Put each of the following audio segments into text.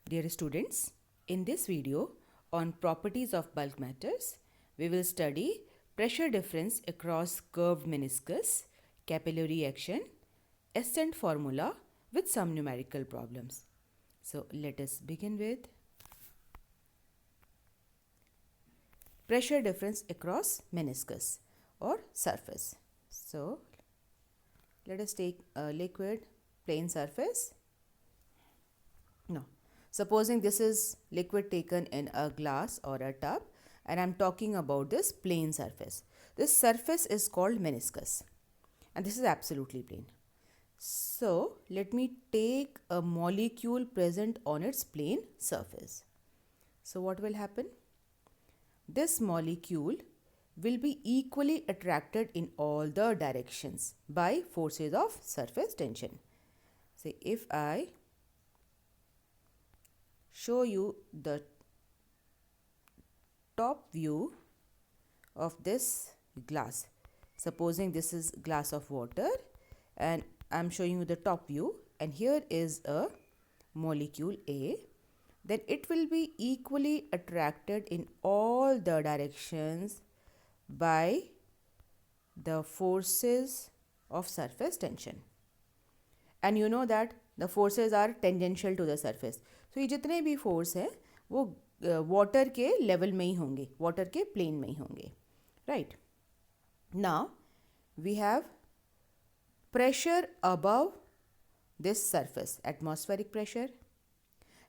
Dear students, in this video on properties of bulk matters, we will study pressure difference across curved meniscus, capillary action, ascent formula with some numerical problems. So let us begin with pressure difference across meniscus or surface. So let us take a liquid plane surface. No. Supposing this is liquid taken in a glass or a tub, and I am talking about this plane surface. This surface is called meniscus, and this is absolutely plane. So let me take a molecule present on its plane surface. So what will happen? This molecule will be equally attracted in all the directions by forces of surface tension. Say if I show you the top view of this glass. Supposing this is glass of water and I am showing you the top view, and here is a molecule A, then it will be equally attracted in all the directions by the forces of surface tension. And you know that the forces are tangential to the surface. So ये जितने भी force हैं वो water के level में ही होंगे, water के plane में ही होंगे, right? Now we have pressure above this surface, atmospheric pressure.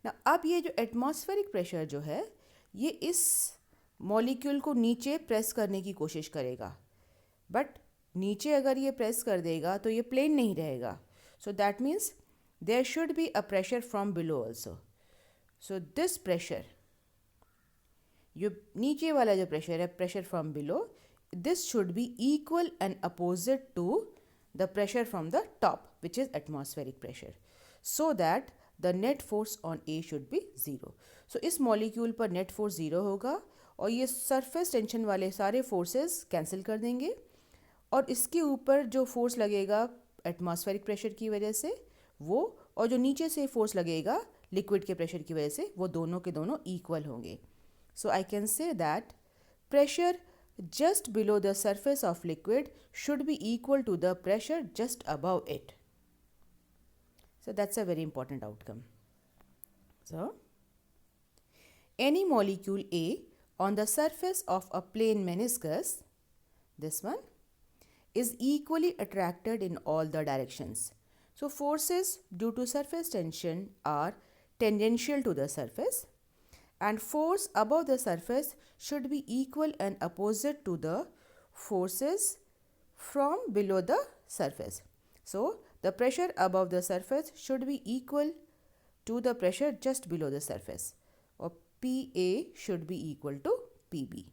Now अब ये जो atmospheric pressure जो है ये इस molecule को नीचे press करने की कोशिश करेगा, but नीचे अगर ये press कर देगा तो ये plane नहीं रहेगा. So that means there should be a pressure from below also. So this pressure, जो नीचे वाला जो pressure है, pressure from below, this should be equal and opposite to the pressure from the top, which is atmospheric pressure, so that the net force on A should be 0. So इस molecule पर net force 0 होगा और ये surface tension वाले सारे forces cancel कर देंगे और इसके ऊपर जो force लगेगा एटमॉस्फेरिक प्रेशर की वजह से वो, और जो नीचे से फोर्स लगेगा लिक्विड के प्रेशर की वजह से, वो दोनों के दोनों इक्वल होंगे. So I can say that pressure just below the surface of liquid should be equal to the pressure just above it. So that's a very important outcome. So any molecule A on the surface of a plane meniscus, this one, is equally attracted in all the directions. So forces due to surface tension are tangential to the surface, and force above the surface should be equal and opposite to the forces from below the surface. So the pressure above the surface should be equal to the pressure just below the surface, or PA should be equal to PB.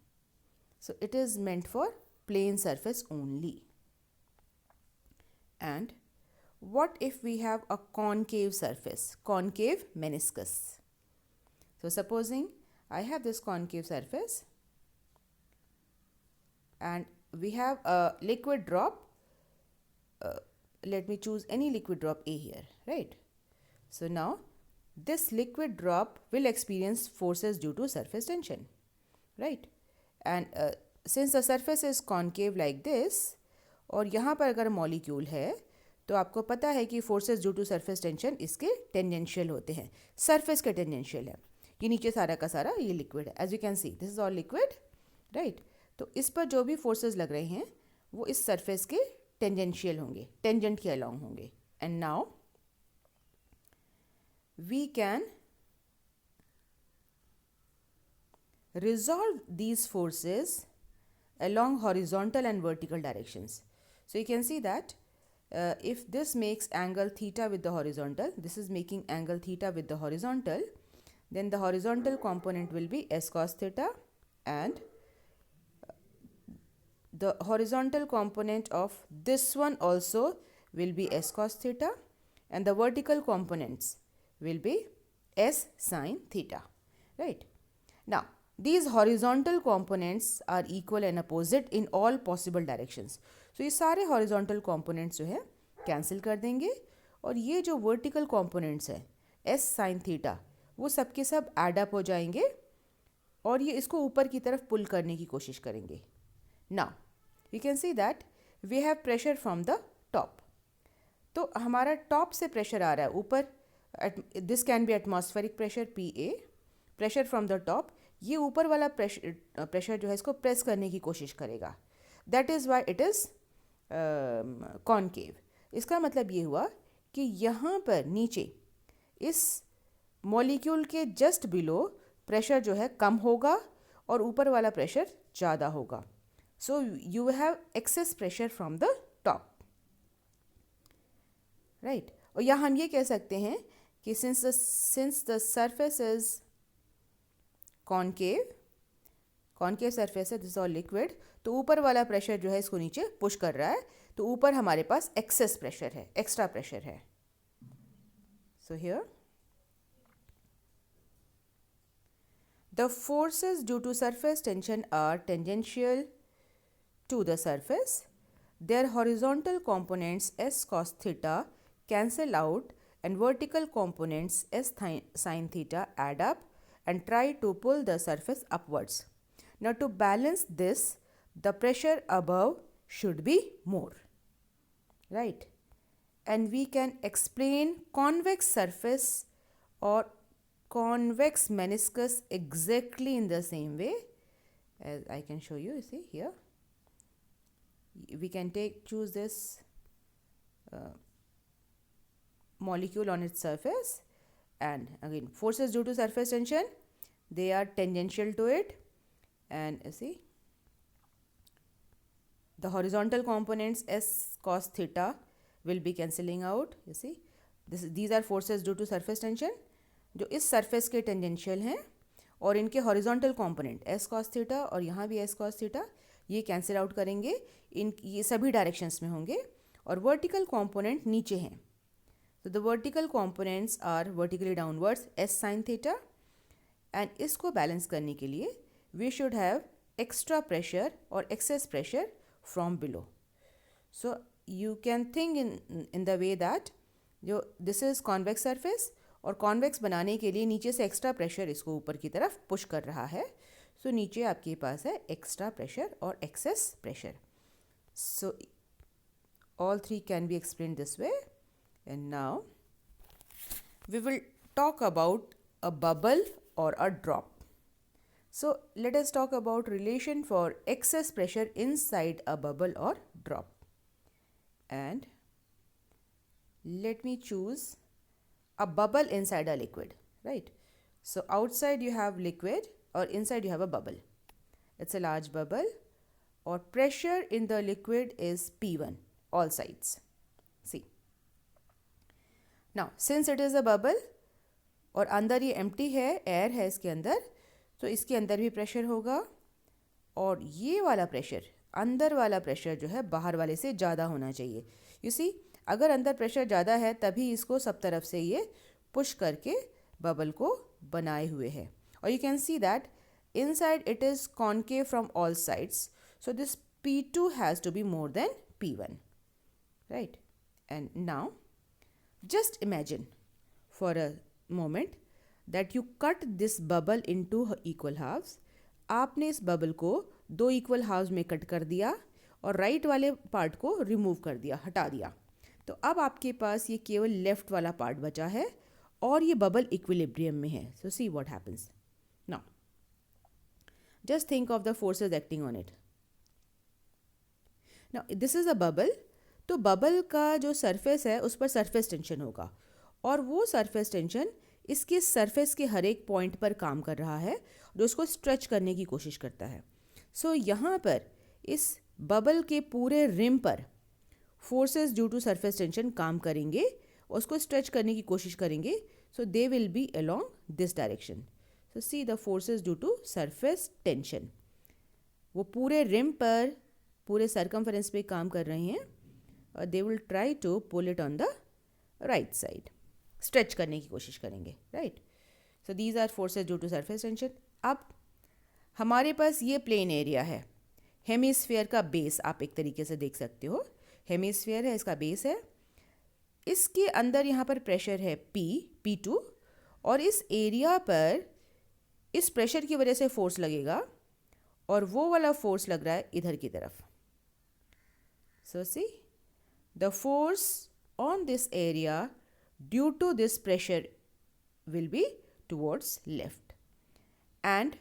So it is meant for plane surface only. And what if we have a concave surface, concave meniscus? So supposing I have this concave surface and we have a liquid drop. Let me choose any liquid drop A here, right? So now this liquid drop will experience forces due to surface tension, right? And since the surface is concave like this, और यहाँ पर अगर molecule है तो आपको पता है कि forces due to surface tension इसके टेंजेंशियल होते हैं, सरफेस के टेंजेंशियल है. ये नीचे सारा का सारा ये लिक्विड है, as you can see this is all liquid, right? तो इस पर जो भी फोर्सेस लग रहे हैं वो इस सरफेस के टेंजेंशियल होंगे, टेंजेंट के अलोंग होंगे. And now we can resolve these forces along horizontal and vertical directions. So you can see that if this makes angle theta with the horizontal, this is making angle theta with the horizontal, then the horizontal component will be s cos theta, and the horizontal component of this one also will be s cos theta, and the vertical components will be s sin theta, right? Now these horizontal components are equal and opposite in all possible directions. So ये सारे horizontal components जो है cancel कर देंगे और ये जो vertical components है s sin theta वो सब के सब एड अप हो जाएंगे और ये इसको ऊपर की तरफ पुल करने की कोशिश करेंगे. Now you can see that we have pressure from the top. तो हमारा टॉप से प्रेशर आ रहा है ऊपर. This can be atmospheric pressure PA, pressure from the top. ये ऊपर वाला प्रेशर जो है इसको प्रेस करने की कोशिश करेगा. That is why it is concave. इसका मतलब ये हुआ कि यहाँ पर नीचे इस मॉलिक्यूल के जस्ट बिलो प्रेशर जो है कम होगा और ऊपर वाला प्रेशर ज़्यादा होगा. So you have access pressure from the top, right. और यहाँ हम ये कह सकते हैं कि since the surface is concave surface है, दिस ऑल लिक्विड, तो ऊपर वाला प्रेशर जो है इसको नीचे पुश कर रहा है. तो ऊपर हमारे पास एक्सेस प्रेशर है, एक्स्ट्रा प्रेशर है. So here the forces due to surface tension are tangential to the surface. Their horizontal components s cos theta cancel out and vertical components s sin theta add up and try to pull the surface upwards. Now to balance this, the pressure above should be more, right? And we can explain convex surface or convex meniscus exactly in the same way as I can show you. You see here, we can choose this molecule on its surface, and again forces due to surface tension, they are tangential to it, and you see the horizontal components s cos theta will be cancelling out. You see these are forces due to surface tension जो इस surface के tangential हैं, और इनके horizontal component S cos theta और यहाँ भी S cos theta ये कैंसिल आउट करेंगे. ये सभी डायरेक्शंस में होंगे. और वर्टिकल कंपोनेंट नीचे हैं, तो the vertical components are vertically downwards S sine theta. And इसको बैलेंस करने के लिए we should have extra pressure और excess pressure from below. So you can think in the way that जो दिस इज़ कॉन्वेक्स सरफेस, और convex बनाने के लिए नीचे से एक्स्ट्रा प्रेशर इसको ऊपर की तरफ पुश कर रहा है. सो नीचे आपके पास है एक्स्ट्रा प्रेशर और excess pressure. So all three can be explain this way. And now we will talk about a bubble और a drop. So let us talk about relation for excess pressure inside a bubble और drop. And let me choose a bubble inside a liquid, right? So outside you have liquid or inside you have a bubble. It's a large bubble, or pressure in the liquid is P1 all sides. See, now since it is a bubble और अंदर ये empty है, air है इसके अंदर, तो इसके अंदर भी pressure होगा. और ये वाला pressure, अंदर वाला pressure जो है बाहर वाले से ज़्यादा होना चाहिए. You see, अगर अंदर प्रेशर ज़्यादा है तभी इसको सब तरफ से ये पुश करके बबल को बनाए हुए है. और you can see that inside it is concave from all sides, so this P2 has to be more than P1, right. And now just imagine for a moment that you cut this bubble into equal halves. आपने इस bubble को 2 equal halves में cut कर दिया और right वाले part को remove कर दिया, हटा दिया. तो अब आपके पास ये केवल लेफ्ट वाला पार्ट बचा है और ये बबल इक्विलिब्रियम में है. So see what happens now. Just think of the forces acting on it. Now this is a bubble. तो बबल का जो सरफेस है उस पर सरफेस टेंशन होगा, और वो सरफेस टेंशन इसके सरफेस के हर एक पॉइंट पर काम कर रहा है जो उसको स्ट्रेच करने की कोशिश करता है. सो यहाँ पर इस बबल के पूरे रिम पर forces due to surface tension काम करेंगे, उसको स्ट्रेच करने की कोशिश करेंगे. So they will be along this direction. So see the forces due to surface tension, वो पूरे रिम पर, पूरे सरकमफेरेंस पे काम कर रहे हैं, और they will try to pull it on the right side, stretch करने की कोशिश करेंगे, right. So these are forces due to surface tension. अब हमारे पास ये प्लेन एरिया है, हेमिस्फीयर का बेस आप एक तरीके से देख सकते हो. हेमिस्फीयर है, इसका बेस है, इसके अंदर यहाँ पर प्रेशर है P2, और इस एरिया पर इस प्रेशर की वजह से फोर्स लगेगा और वो वाला फोर्स लग रहा है इधर की तरफ. So see the force on this area due to this pressure will be towards left and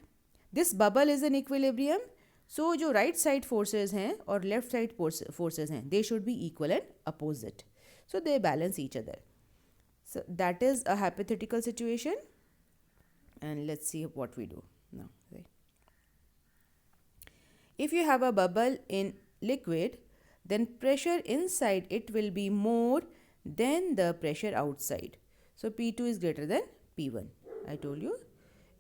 this bubble is in equilibrium. So जो right side forces हैं और left side forces हैं, they should be equal and opposite, so they balance each other. So that is a hypothetical situation and let's see what we do now. If you have a bubble in liquid, then pressure inside it will be more than the pressure outside. So P2 is greater than P1. I told you.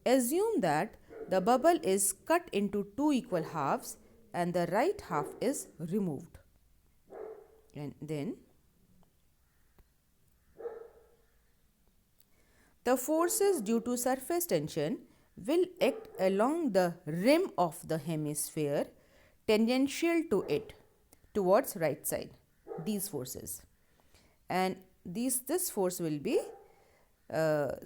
Assume that the bubble is cut into two equal halves and the right half is removed. And then the forces due to surface tension will act along the rim of the hemisphere tangential to it towards right side. These forces. And this force will be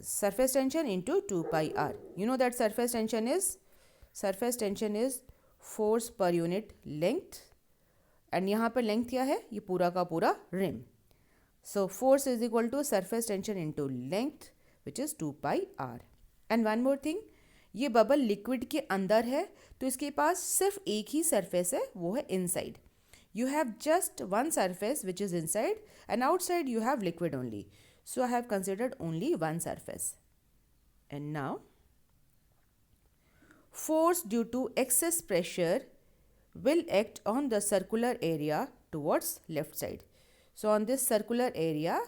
surface tension into 2 pi r. You know that surface tension is force per unit length and यहाँ पर length क्या है, ये पूरा का पूरा rim. So force is equal to surface tension into length which is 2 pi r. And one more thing, ये bubble liquid के अंदर है तो इसके पास सिर्फ एक ही सरफेस है, वो है inside. You have just one surface which is inside and outside you have liquid only. So I have considered only one surface. And now force due to excess pressure will act on the circular area towards left side. So on this circular area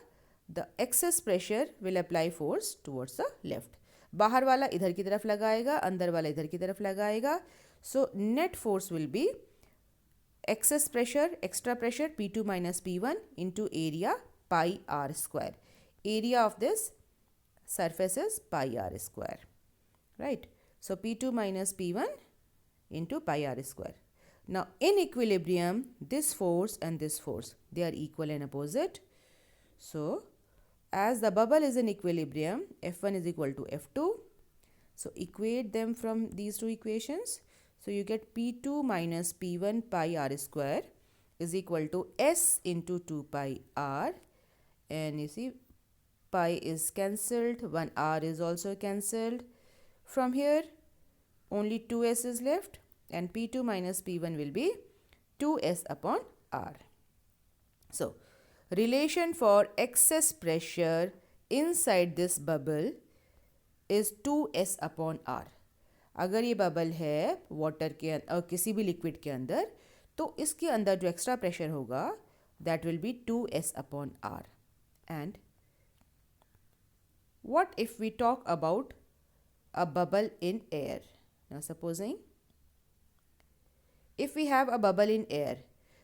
the excess pressure will apply force towards the left. बाहर वाला इधर की तरफ लगाएगा, अंदर वाला इधर की तरफ लगाएगा. So net force will be excess pressure, extra pressure P2 minus P1 into area pi r square. Area of this surface is pi r square, right? So P2 minus P1 into pi r square. Now in equilibrium, this force and this force, they are equal and opposite. So as the bubble is in equilibrium, F1 is equal to F2. So equate them from these two equations. So you get P2 minus P1 pi r square is equal to S into 2 pi r. And you see pi is cancelled, 1 r is also cancelled. From here only 2s is left and P2 minus P1 will be 2s upon r. So relation for excess pressure inside this bubble is 2s upon r. अगर ये bubble है water के किसी भी liquid के अंदर तो इसके अंदर जो एक्स्ट्रा प्रेशर होगा that will be 2s upon r. And what if we talk about a bubble in air? Now supposing if we have a bubble in air,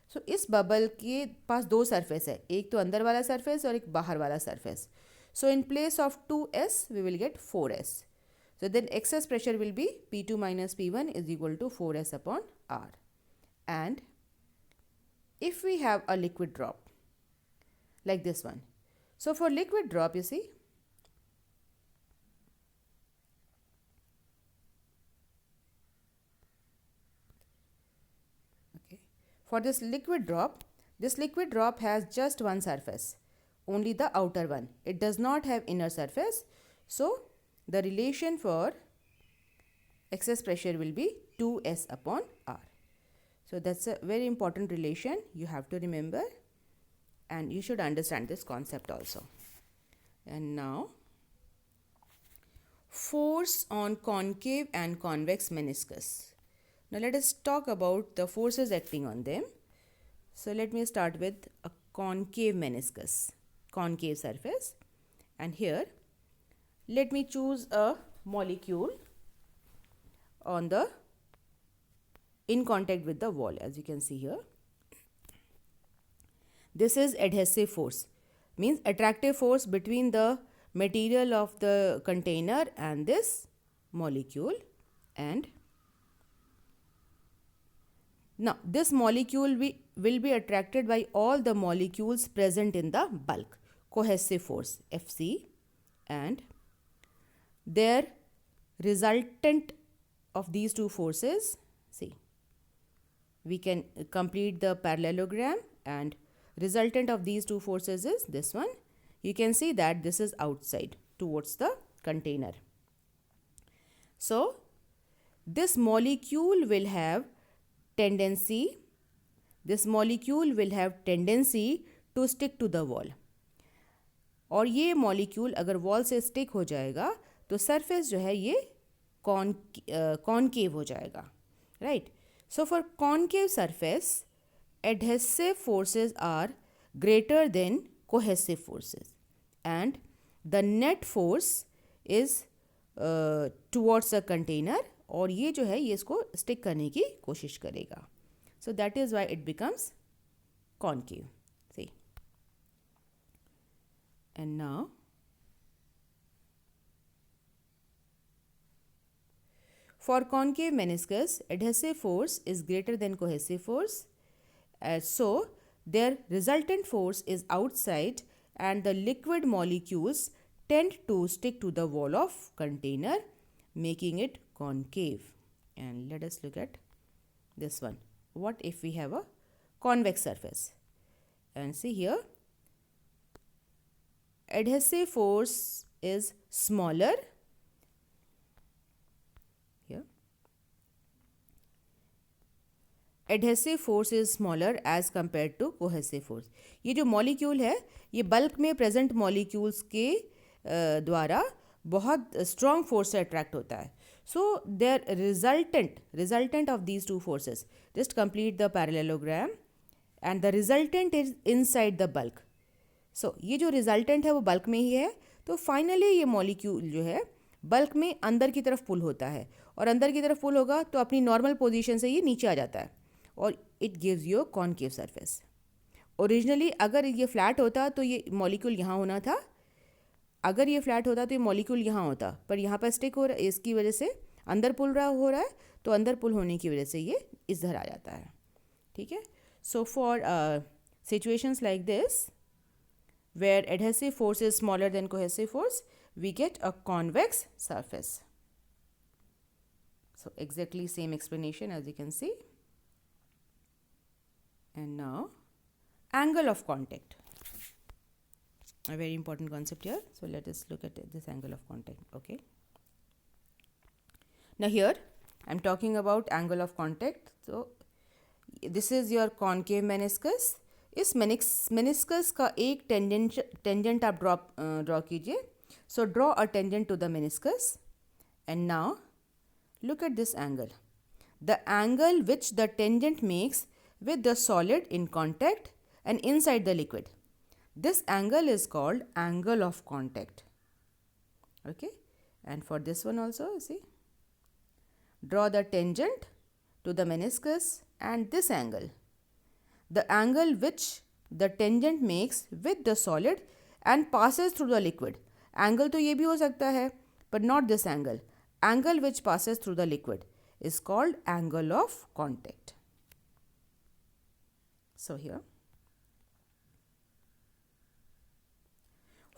so इस बबल के पास दो सरफेस है, एक तो अंदर वाला सरफेस और एक बाहर वाला surface. So in place of 2s we will get 4s. So then excess pressure will be P2 minus P1 is equal to 4s upon r. And if we have a liquid drop like this one, so for liquid drop you see for this liquid drop has just one surface, only the outer one. It does not have inner surface. So the relation for excess pressure will be 2s upon r. So that's a very important relation you have to remember and you should understand this concept also. And now force on concave and convex meniscus. Now let us talk about the forces acting on them. So let me start with a concave meniscus, concave surface. And here let me choose a molecule on the in contact with the wall, as you can see here. This is adhesive force, means attractive force between the material of the container and this molecule. And now this molecule will be attracted by all the molecules present in the bulk, cohesive force Fc. And their resultant of these two forces, see, we can complete the parallelogram, and resultant of these two forces is this one. You can see that this is outside towards the container. So this molecule will have tendency to stick to the wall. और ये molecule अगर wall से stick हो जाएगा तो surface जो है ये कॉनकेव हो जाएगा, right. So for concave surface adhesive forces are greater than cohesive forces, and the net force is towards the container, और ये जो है ये इसको स्टिक करने की कोशिश करेगा. So that is why it becomes concave. See, and now for concave meniscus, adhesive force is greater than cohesive force. So their resultant force is outside, and the liquid molecules tend to stick to the wall of container, making it concave. And let us look at this one. What if we have a convex surface? And see here, adhesive force is smaller. Here, adhesive force is smaller as compared to cohesive force. ये जो molecule है ये bulk में present molecules के द्वारा बहुत strong force से attract होता है. So their resultant of these two forces, just complete the parallelogram, and the resultant is inside the bulk. So ये जो resultant है वो bulk में ही है, तो finally ये molecule जो है bulk में अंदर की तरफ pull होता है, और अंदर की तरफ pull होगा तो अपनी normal position से ये नीचे आ जाता है, और it gives you a concave surface. Originally अगर ये flat होता तो ये molecule यहाँ होना था, अगर ये फ्लैट होता तो ये मॉलिक्यूल यहाँ होता, पर यहाँ पर स्टिक हो रहा है, इसकी वजह से अंदर पुल हो रहा है, तो अंदर पुल होने की वजह से ये इधर आ जाता है. ठीक है. So for situations like this where adhesive force is smaller than cohesive force, we get a convex surface. So exactly same explanation as you can see. And now angle of contact, a very important concept here. So let us look at this angle of contact. Okay, now here I am talking about angle of contact. So this is your concave meniscus. इस meniscus का एक tangent आप draw कीजिए. So draw a tangent to the meniscus, and now look at this angle, the angle which the tangent makes with the solid in contact and inside the liquid. This angle is called angle of contact. Okay, and for this one also, see, draw the tangent to the meniscus and this angle, the angle which the tangent makes with the solid and passes through the liquid. Angle तो ये भी हो सकता है, but not this angle. Angle which passes through the liquid is called angle of contact. So here,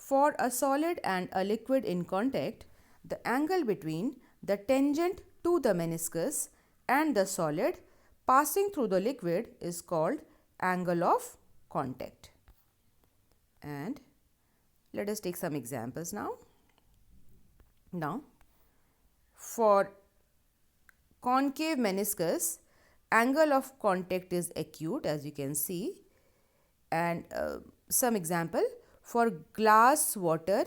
for a solid and a liquid in contact, the angle between the tangent to the meniscus and the solid passing through the liquid is called angle of contact. And let us take some examples now. Now, for concave meniscus, angle of contact is acute, as you can see. And some example, for glass water,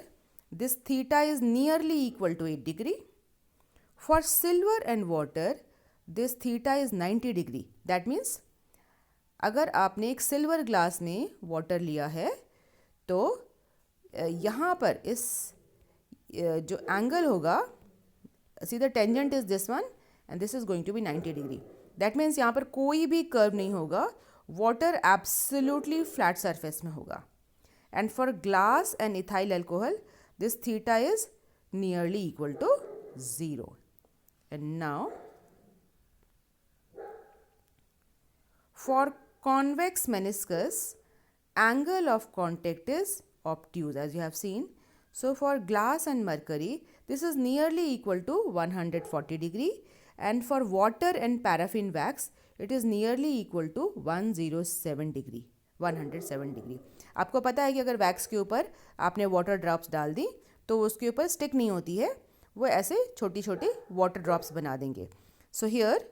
this theta is nearly equal to 8 degree. For silver and water, this theta is 90 degree. That means अगर आपने एक silver glass में water लिया है तो यहाँ पर इस जो एंगल होगा, see the tangent is this one and this is going to be 90 degree. That means यहाँ पर कोई भी कर्व नहीं होगा, वाटर एब्सोल्युटली फ्लैट सरफेस में होगा. And for glass and ethyl alcohol, this theta is nearly equal to 0. And now, for convex meniscus, angle of contact is obtuse, as you have seen. So for glass and mercury, this is nearly equal to 140 degree, and for water and paraffin wax, it is nearly equal to 107 degree, 107 degree. आपको पता है कि अगर wax के ऊपर आपने water drops डाल दी तो उसके ऊपर स्टिक नहीं होती है, वो ऐसे छोटी छोटी वाटर ड्रॉप्स बना देंगे. So here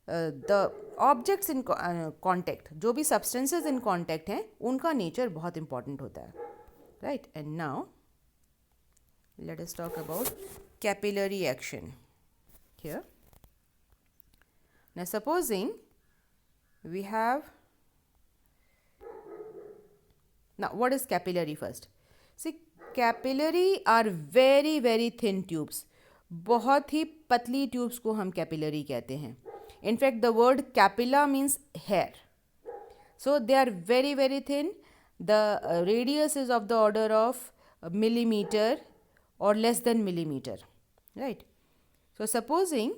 the objects in contact, जो भी सब्सटेंसेज इन कॉन्टेक्ट हैं उनका नेचर बहुत इंपॉर्टेंट होता है, right. And now let us talk about capillary action here. Now supposing we have, now what is capillary first? See, capillary are very very thin tubes. बहुत ही पतली tubes को हम capillary कहते हैं. In fact the word capilla means hair. So they are very very thin. The radius is of the order of millimeter or less than millimeter, right. So supposing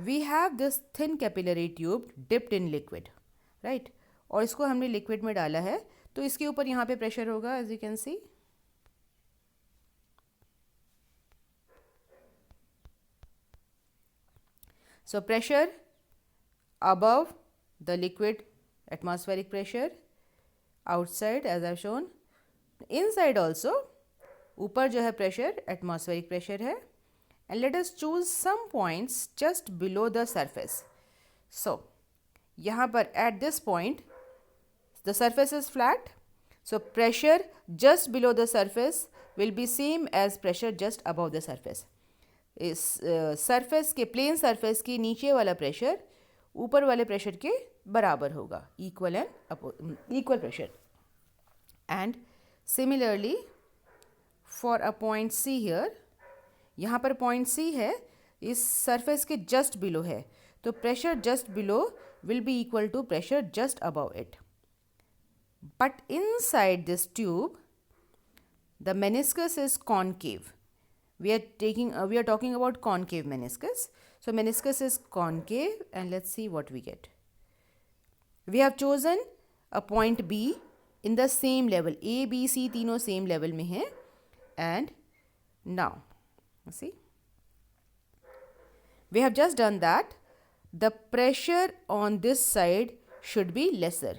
we have this thin capillary tube dipped in liquid, right, और इसको हमने liquid में डाला है तो इसके ऊपर यहाँ पे प्रेशर होगा, as you can see. So pressure above the liquid atmospheric pressure, outside as I've shown, inside also ऊपर जो है प्रेशर एटमॉस्फेरिक प्रेशर है. And let us choose some points just below the surface. So यहाँ पर at this point the surface is flat, so pressure just below the surface will be same as pressure just above the surface. इस surface के, plane surface के नीचे वाला pressure ऊपर वाले pressure के बराबर होगा, equal and equal pressure. And similarly for a point see here, यहाँ पर पॉइंट सी है, इस सरफेस के जस्ट बिलो है, तो pressure just below will be equal to pressure just above it. But inside this tube the meniscus is concave. We are talking about concave meniscus. So meniscus is concave, and let's see what we get. We have chosen a point B in the same level. A, B, C तीनों same level में हैं. And now see, we have just done that. The pressure on this side should be lesser.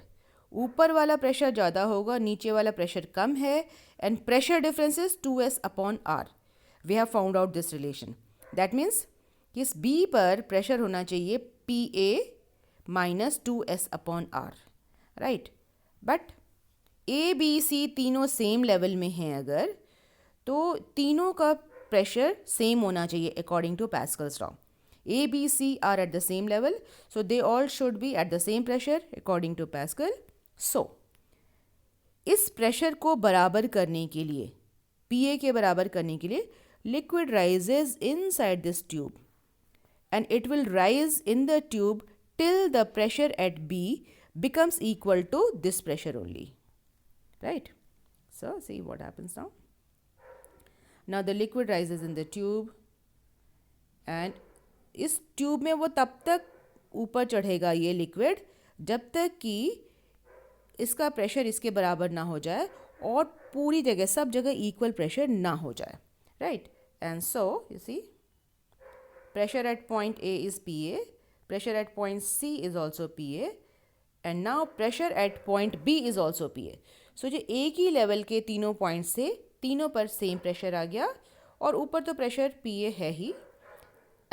ऊपर वाला pressure ज़्यादा होगा, नीचे वाला pressure कम है, and pressure difference is 2s upon r. We have found out this relation. That means इस B पर pressure होना चाहिए PA minus 2s upon r, right? But A, B, C तीनों same level में हैं अगर, तो तीनों का प्रेशर सेम होना चाहिए according to Pascal's law. A, B, C are at the same level, so they all should be at the same pressure according to Pascal. So इस प्रेशर को बराबर करने के लिए, PA के बराबर करने के लिए, liquid rises inside this tube and it will rise in the tube till the pressure at B becomes equal to this pressure only, right? So see what happens now. Now the liquid rises in the tube and इस tube में वो तब तक ऊपर चढ़ेगा ये liquid जब तक कि इसका प्रेशर इसके बराबर ना हो जाए और पूरी जगह, सब जगह इक्वल प्रेशर ना हो जाए, right. And so you see, pressure at point A is PA, pressure at point C is also PA, and now pressure at point B is also PA. सो जो एक ही लेवल के तीनों पॉइंट से तीनों पर सेम प्रेशर आ गया, और ऊपर तो प्रेशर PA है ही.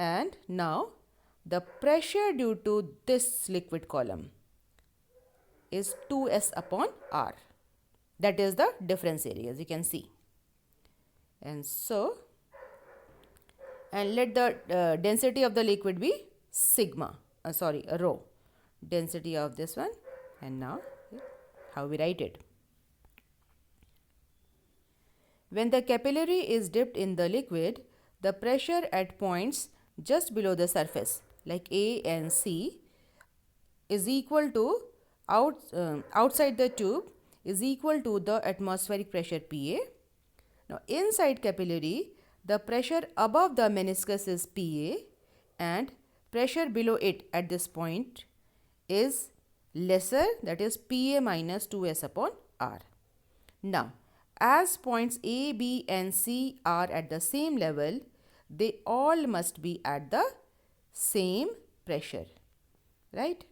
And now the pressure due to this liquid column is 2s upon r. That is the difference area, as you can see. And so, and let the density of the liquid be sigma, rho. Density of this one. And now how we write it. When the capillary is dipped in the liquid, the pressure at points just below the surface like A and C is equal to outside the tube is equal to the atmospheric pressure PA. Now inside capillary, the pressure above the meniscus is PA and pressure below it at this point is lesser, that is PA minus 2s upon r. Now As points A, B and C are at the same level, they all must be at the same pressure, right?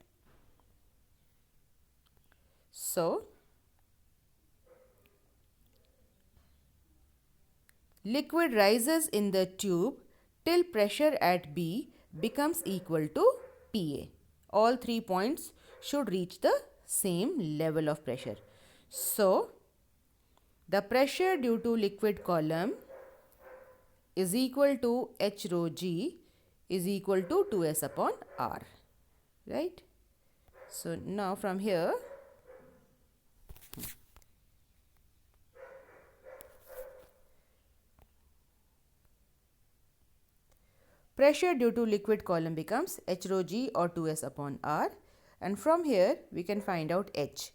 So, liquid rises in the tube till pressure at B becomes equal to PA. All 3 points should reach the same level of pressure. So, the pressure due to liquid column is equal to H rho G is equal to 2S upon R, right? So, now from here, pressure due to liquid column becomes H rho G or 2S upon R, and from here we can find out H.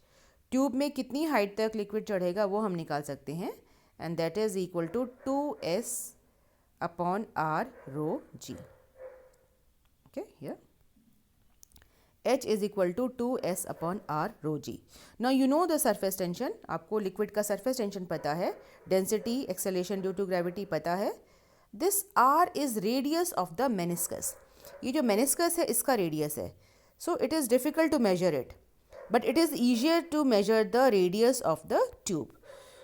Tube में कितनी height तक liquid चढ़ेगा वो हम निकाल सकते हैं, and that is equal to 2S upon R rho G. Okay, here H is equal to 2S upon R rho G. Now you know the surface tension. आपको लिक्विड का surface tension पता है, density, acceleration due to gravity पता है. This R is radius of the meniscus. ये जो meniscus है इसका radius है. So it is difficult to measure it, but it is easier to measure the radius of the tube.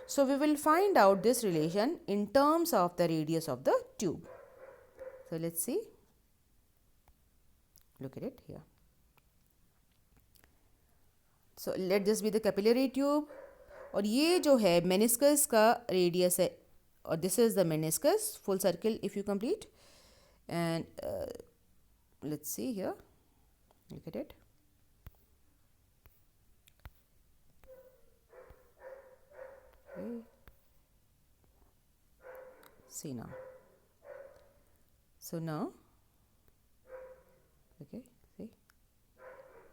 So we will find out this relation in terms of the radius of the tube. So let's see. Look at it here. So let this be the capillary tube. और ये जो है meniscus का radius है, or this is the meniscus, full circle if you complete. And let's see here. Look at it. Okay. See now. So now, okay, see.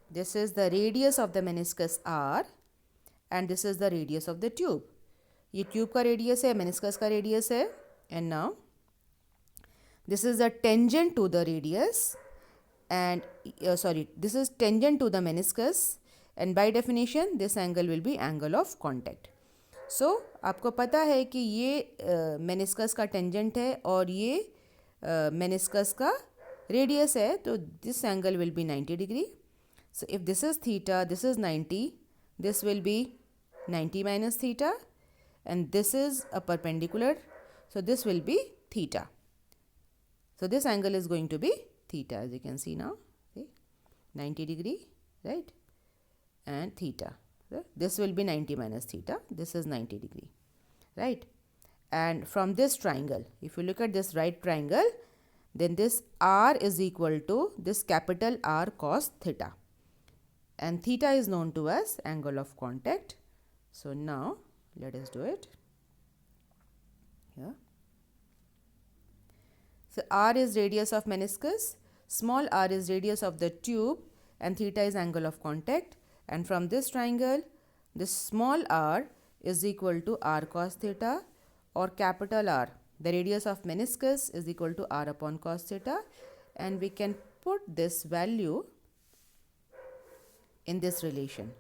This is the radius of the meniscus R and this is the radius of the tube. ये tube का radius है, meniscus का radius है, and now this is the tangent to the radius and this is tangent to the meniscus, and by definition this angle will be angle of contact. So आपको पता है कि ये meniscus का tangent है और ये meniscus का radius है, तो this angle will be 90 degree. So if this is theta, this is 90, this will be 90 minus theta, and this is a perpendicular, so this will be theta. So this angle is going to be theta, as you can see now. See, 90 degree, right? And theta. So this will be 90 minus theta. This is 90 degree, right? And from this triangle, if you look at this right triangle, then this R is equal to this capital R cos theta. And theta is known to as angle of contact. So now let us do it here. So R is radius of meniscus, small r is radius of the tube, and theta is angle of contact. And from this triangle, this small r is equal to r cos theta, or capital R, the radius of meniscus, is equal to r upon cos theta, and we can put this value in this relation.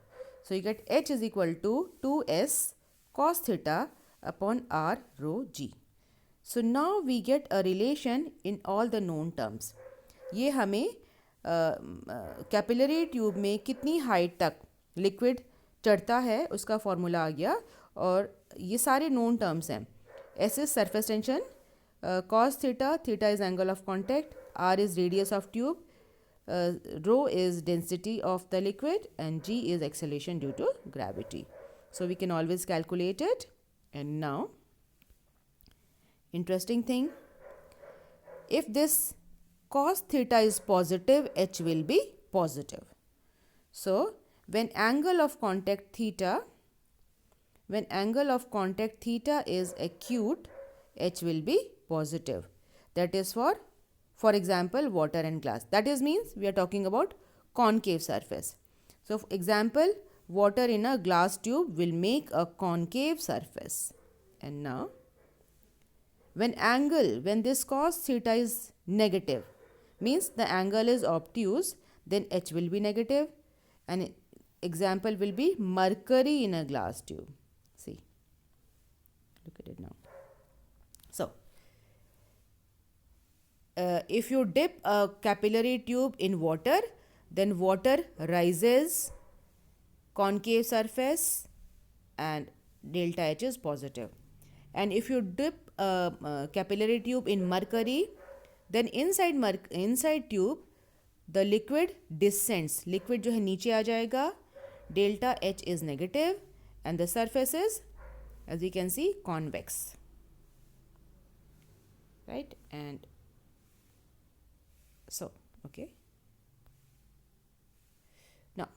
So you get H is equal to 2S cos theta upon R rho G. So now we get a relation in all the known terms. ये हमें capillary tube में कितनी height तक liquid चढ़ता है उसका formula आ गया, और ये सारे नोन टर्म्स हैं. S is surface tension, cos theta, theta is angle of contact, R is radius of tube, rho is density of the liquid, and G is acceleration due to gravity. So we can always calculate it. And now, interesting thing, if this cos theta is positive, H will be positive. So when angle of contact theta is acute, H will be positive. That is for example, water and glass. That is means we are talking about concave surface. So for example, water in a glass tube will make a concave surface. And now, when this cos theta is negative, means the angle is obtuse, then H will be negative. And example will be mercury in a glass tube. See, calculated now. So if you dip a capillary tube in water, then water rises, concave surface, and delta H is positive. And if you dip a capillary tube in mercury, then inside tube the liquid descends. Liquid जो है नीचे आ जाएगा, delta H is negative, and the surface is, as we can see, convex, right? And so, okay. Now,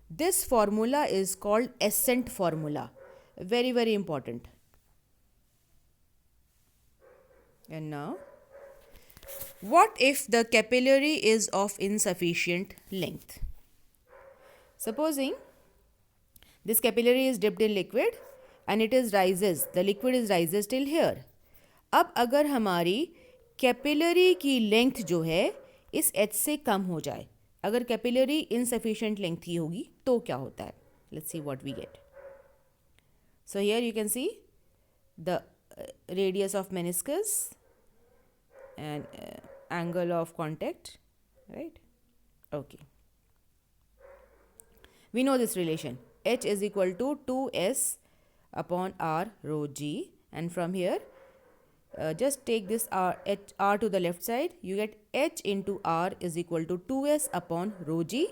this formula is called ascent formula. Very, very important. And now, what if the capillary is of insufficient length? Supposing this capillary is dipped in liquid and it is rises, the liquid is rises till here. अब अगर हमारी capillary की length जो है इस h से कम हो जाए, अगर कैपिलरी इनसफिशिएंट लेंथ की होगी तो क्या होता है? Let's see what we get. So here you can see the radius of meniscus and angle of contact, right? Okay. We know this relation. H is equal to 2s upon r rho g, and from here just take this r to the left side. You get h into r is equal to 2s upon rho g,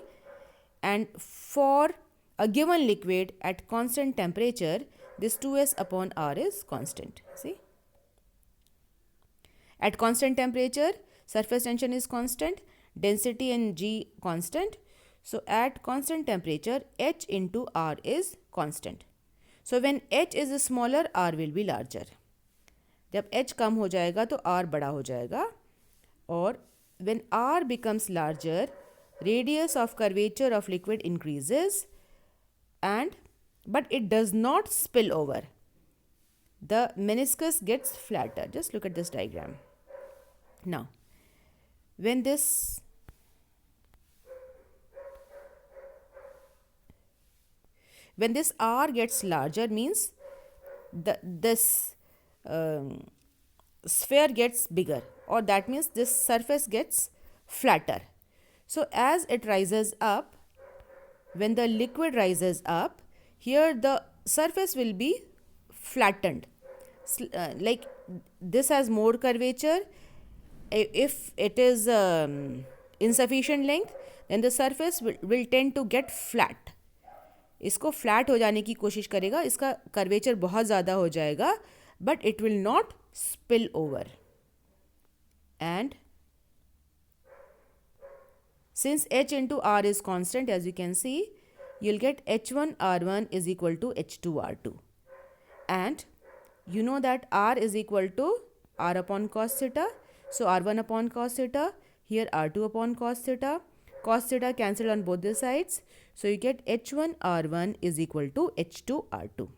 and for a given liquid at constant temperature, this 2s upon r is constant. See, at constant temperature surface tension is constant, density and g constant. So at constant temperature h into r is constant. So when h is smaller, r will be larger. जब h कम हो जाएगा तो r बड़ा हो जाएगा, और when r becomes larger, radius of curvature of liquid increases, and but it does not spill over. The meniscus gets flatter. Just look at this diagram. Now, when this r gets larger, means this sphere gets bigger, or that means this surface gets flatter. So as it rises up, when the liquid rises up, here the surface will be flattened. Like this has more curvature. If it is insufficient length, then the surface will tend to get flat. इसको flat हो जाने की कोशिश करेगा, इसका curvature बहुत ज़्यादा हो जाएगा, but it will not spill over. And since h into r is constant, as you can see, you'll get h1 r1 is equal to h2 r2. And you know that r is equal to r upon cos theta. So r1 upon cos theta, here r2 upon cos theta. Cos theta cancelled on both the sides. So you get h1 r1 is equal to h2 r2.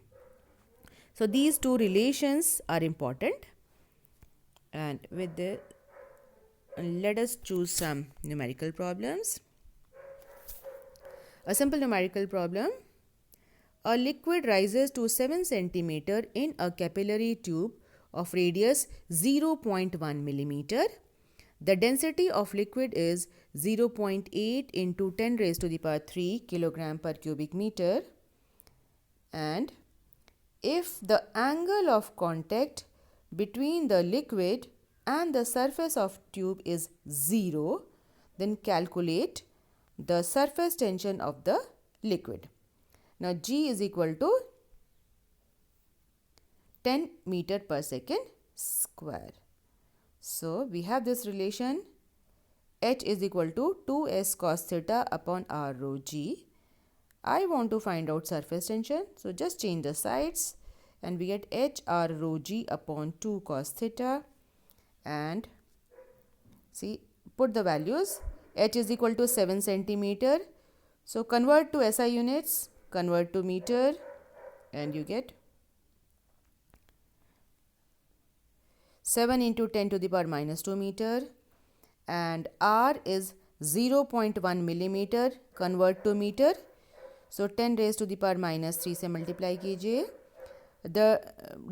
So these two relations are important. And with this, let us choose some numerical problems. A simple numerical problem. A liquid rises to 7 centimeter in a capillary tube of radius 0.1 millimeter. The density of liquid is 0.8 into 10 raised to the power 3 kilogram per cubic meter. And if the angle of contact between the liquid and the surface of tube is 0, then calculate the surface tension of the liquid. Now G is equal to 10 meter per second square. So we have this relation, H is equal to 2s cos theta upon r rho g. I want to find out surface tension, so just change the sides and we get h r rho g upon 2 cos theta, and see, put the values. H is equal to 7 centimeter. So convert to SI units, convert to meter, and you get 7 into 10 to the power minus 2 meter, and R is 0.1 millimeter, convert to meter. So 10 raised to the power minus 3 से multiply कीजिए. The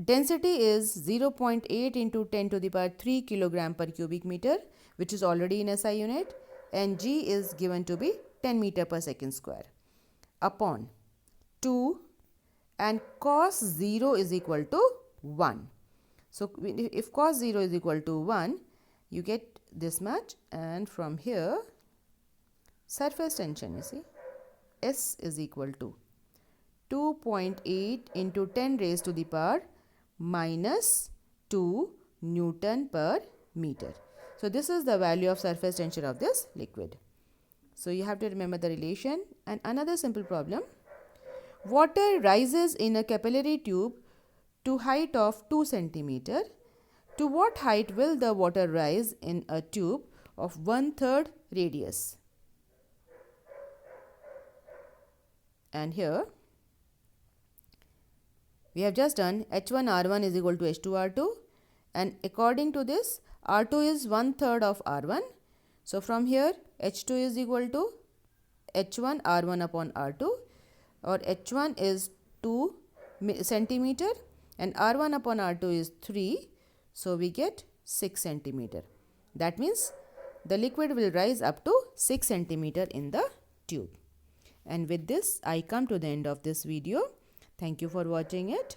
density is 0.8 into 10 to the power 3 kilogram per cubic meter, which is already in SI unit, and G is given to be 10 meter per second square upon 2, and cos 0 is equal to 1. So, if cos 0 is equal to 1, you get this much, and from here surface tension, you see, S is equal to 2.8 into 10 raised to the power minus 2 Newton per meter. So, this is the value of surface tension of this liquid. So, you have to remember the relation. And another simple problem, water rises in a capillary tube to height of 2 centimeter. To what height will the water rise in a tube of 1/3 radius? And here we have just done H1 R1 is equal to H2 R2, and according to this R2 is 1/3 of R1. So, from here H2 is equal to H1 R1 upon R2, or H1 is 2 centimeter and R1 upon R2 is 3. So, we get 6 centimeter. That means the liquid will rise up to 6 centimeter in the tube. And with this I come to the end of this video. Thank you for watching it.